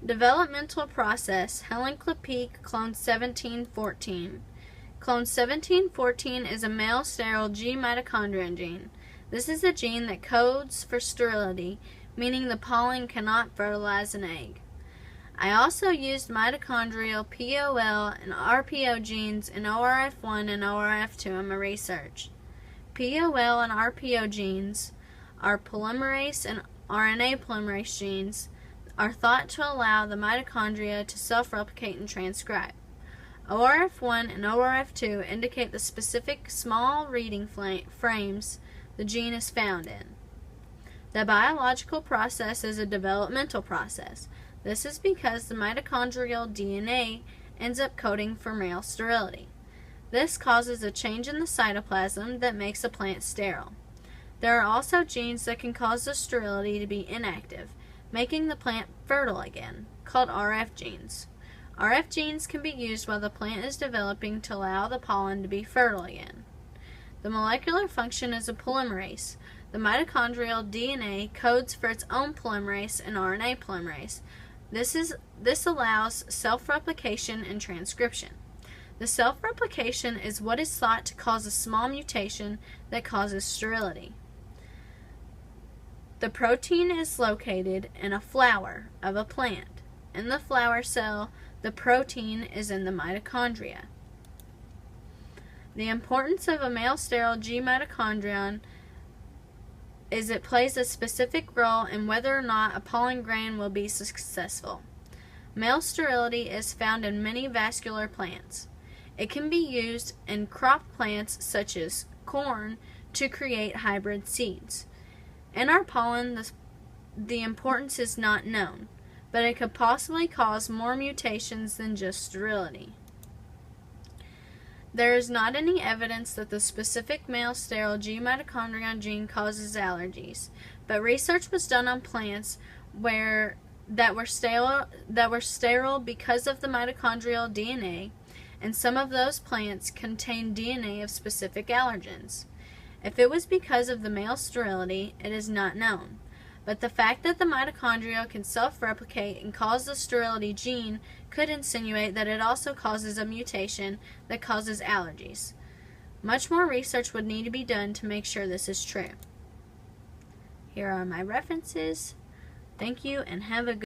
Developmental process, Helen Klepeek, clone 1714. Clone 1714 is a male sterile G mitochondrion gene. This is a gene that codes for sterility, meaning the pollen cannot fertilize an egg. I also used mitochondrial POL and RPO genes in ORF1 and ORF2 in my research. POL and RPO genes are polymerase and RNA polymerase genes are thought to allow the mitochondria to self-replicate and transcribe. ORF1 and ORF2 indicate the specific small reading frames the gene is found in. The biological process is a developmental process. This is because the mitochondrial DNA ends up coding for male sterility. This causes a change in the cytoplasm that makes a plant sterile. There are also genes that can cause the sterility to be inactive, making the plant fertile again, called RF genes. RF genes can be used while the plant is developing to allow the pollen to be fertile again. The molecular function is a polymerase. The mitochondrial DNA codes for its own polymerase and RNA polymerase. This allows self-replication and transcription. The self-replication is what is thought to cause a small mutation that causes sterility. The protein is located in a flower of a plant. In the flower cell, the protein is in the mitochondria. The importance of a male sterile G mitochondrion is it plays a specific role in whether or not a pollen grain will be successful. Male sterility is found in many vascular plants. It can be used in crop plants such as corn to create hybrid seeds. In our pollen, the importance is not known, but it could possibly cause more mutations than just sterility. There is not any evidence that the specific male sterile G mitochondrion gene causes allergies, but research was done on plants that were sterile because of the mitochondrial DNA, and some of those plants contain DNA of specific allergens. If it was because of the male sterility, it is not known. But the fact that the mitochondria can self-replicate and cause the sterility gene could insinuate that it also causes a mutation that causes allergies. Much more research would need to be done to make sure this is true. Here are my references. Thank you and have a good